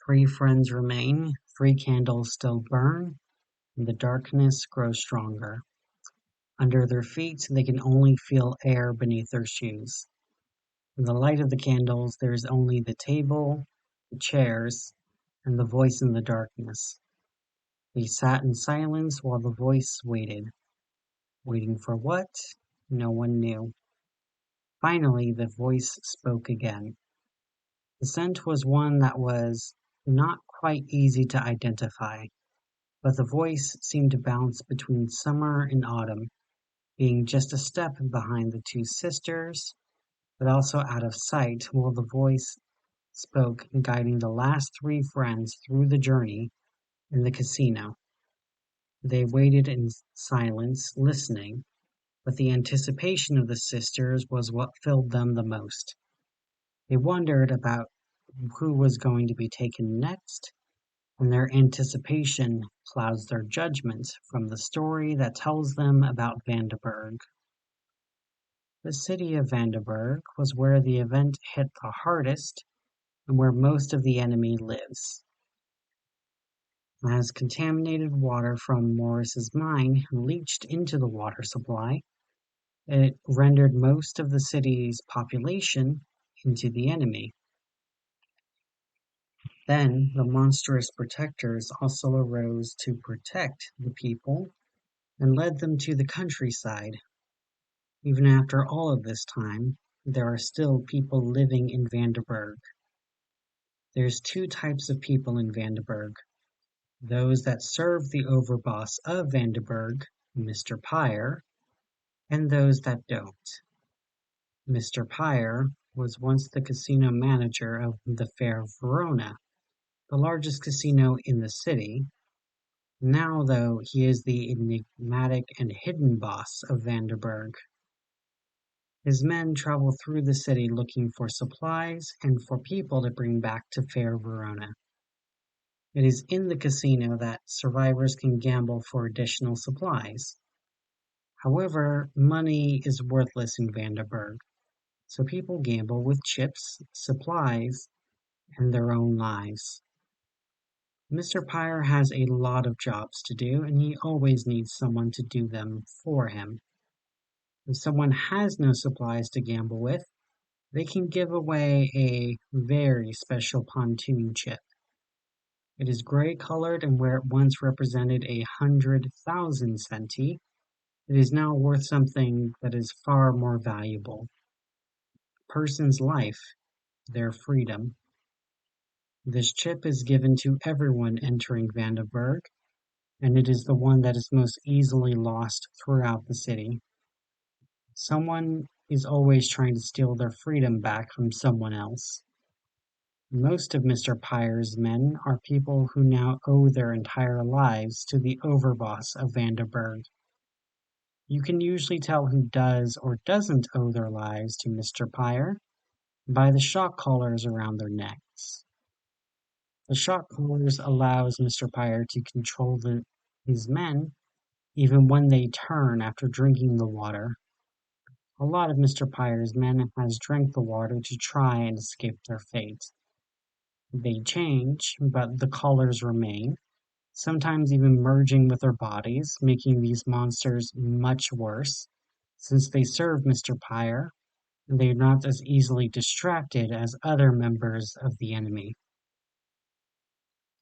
Three friends remain, three candles still burn, and the darkness grows stronger. Under their feet they can only feel air beneath their shoes. In the light of the candles there is only the table, the chairs, and the voice in the darkness. They sat in silence while the voice waited. Waiting for what? No one knew. Finally the voice spoke again. The scent was one that was not quite easy to identify, but the voice seemed to bounce between summer and autumn, being just a step behind the two sisters, but also out of sight while the voice spoke, guiding the last three friends through the journey in the casino. They waited in silence, listening, but the anticipation of the sisters was what filled them the most. They wondered about who was going to be taken next, and their anticipation clouds their judgment from the story that tells them about Vandenberg. The city of Vandenberg was where the event hit the hardest and where most of the enemy lives. As contaminated water from Morris's mine leached into the water supply, it rendered most of the city's population into the enemy. Then the monstrous protectors also arose to protect the people and led them to the countryside. Even after all of this time, there are still people living in Vandenberg. There's two types of people in Vandenberg. Those that serve the overboss of Vandenberg, Mr. Pyre, and those that don't. Mr. Pyre was once the casino manager of the Fair Verona, the largest casino in the city. Now, though, he is the enigmatic and hidden boss of Vandenberg. His men travel through the city looking for supplies and for people to bring back to Fair Verona. It is in the casino that survivors can gamble for additional supplies. However, money is worthless in Vandenberg, so people gamble with chips, supplies, and their own lives. Mr. Pyre has a lot of jobs to do, and he always needs someone to do them for him. If someone has no supplies to gamble with, they can give away a very special pontoon chip. It is gray-colored, and where it once represented 100,000 centi, it is now worth something that is far more valuable. A person's life, their freedom. This chip is given to everyone entering Vandenberg, and it is the one that is most easily lost throughout the city. Someone is always trying to steal their freedom back from someone else. Most of Mr. Pyre's men are people who now owe their entire lives to the overboss of Vandenberg. You can usually tell who does or doesn't owe their lives to Mr. Pyre by the shock collars around their necks. The shock collars allows Mr. Pyre to control his men even when they turn after drinking the water. A lot of Mr. Pyre's men has drank the water to try and escape their fate. They change, but the collars remain, sometimes even merging with their bodies, making these monsters much worse, since they serve Mr. Pyre, and they are not as easily distracted as other members of the enemy.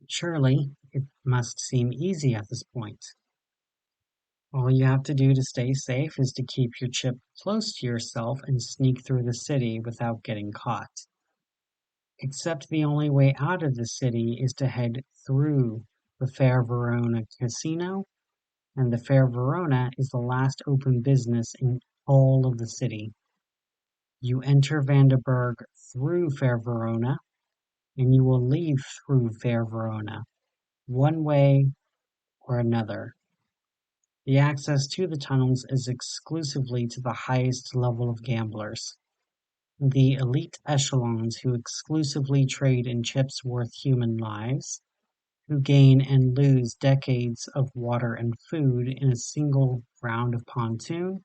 Surely, it must seem easy at this point. All you have to do to stay safe is to keep your chip close to yourself and sneak through the city without getting caught. Except the only way out of the city is to head through the Fair Verona Casino, and the Fair Verona is the last open business in all of the city. You enter Vandenberg through Fair Verona, and you will leave through Fair Verona, one way or another. The access to the tunnels is exclusively to the highest level of gamblers. The elite echelons who exclusively trade in chips worth human lives, who gain and lose decades of water and food in a single round of pontoon,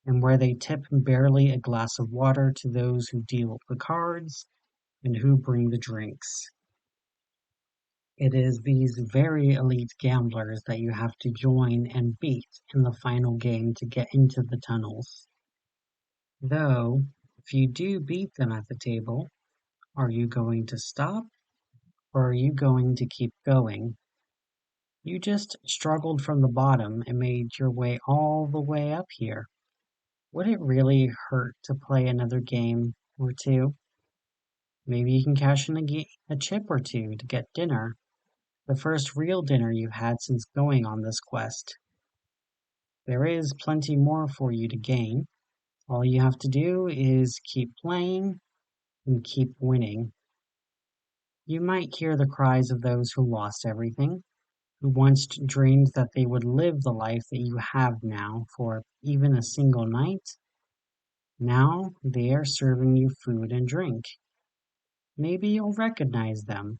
and where they tip barely a glass of water to those who deal the cards and who bring the drinks. It is these very elite gamblers that you have to join and beat in the final game to get into the tunnels. Though, if you do beat them at the table, are you going to stop or are you going to keep going? You just struggled from the bottom and made your way all the way up here. Would it really hurt to play another game or two? Maybe you can cash in a chip or two to get dinner, the first real dinner you've had since going on this quest. There is plenty more for you to gain. All you have to do is keep playing and keep winning. You might hear the cries of those who lost everything, who once dreamed that they would live the life that you have now for even a single night. Now they are serving you food and drink. Maybe you'll recognize them.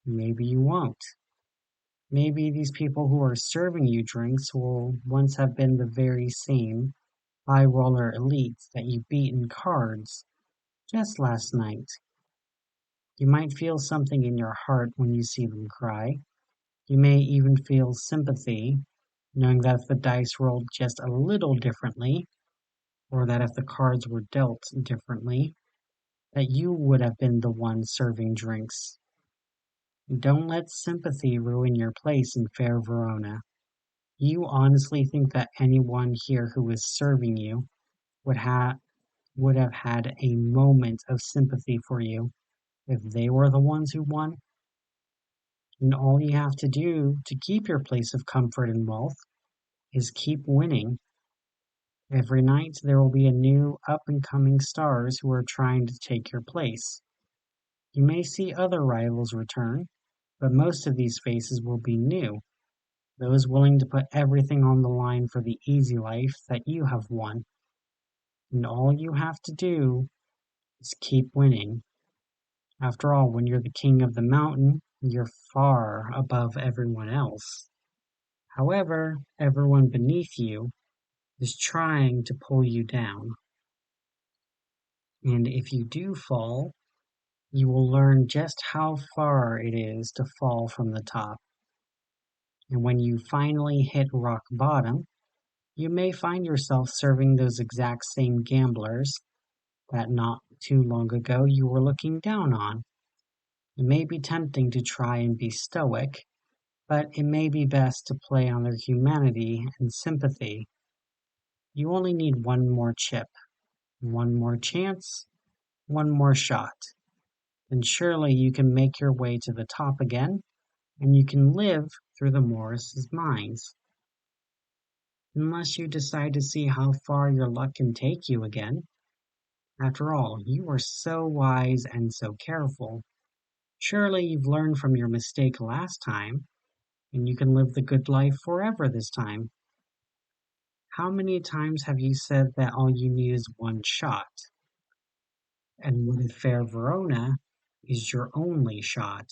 Maybe you won't. Maybe these people who are serving you drinks will once have been the very same high roller elites that you beat in cards just last night. You might feel something in your heart when you see them cry. You may even feel sympathy, knowing that if the dice rolled just a little differently, or that if the cards were dealt differently, that you would have been the one serving drinks. Don't let sympathy ruin your place in Fair Verona. You honestly think that anyone here who is serving you would have had a moment of sympathy for you if they were the ones who won? And all you have to do to keep your place of comfort and wealth is keep winning. Every night there will be a new up and coming stars who are trying to take your place. You may see other rivals return, but most of these faces will be new, those willing to put everything on the line for the easy life that you have won. And all you have to do is keep winning. After all, when you're the king of the mountain, you're far above everyone else. However, everyone beneath you is trying to pull you down. And if you do fall, you will learn just how far it is to fall from the top. And when you finally hit rock bottom, you may find yourself serving those exact same gamblers that not too long ago you were looking down on. It may be tempting to try and be stoic, but it may be best to play on their humanity and sympathy. You only need one more chip, one more chance, one more shot, and surely you can make your way to the top again, and you can live through the Morris's mines. Unless you decide to see how far your luck can take you again. After all, you were so wise and so careful. Surely you've learned from your mistake last time, and you can live the good life forever this time. How many times have you said that all you need is one shot? And what if Fair Verona is your only shot?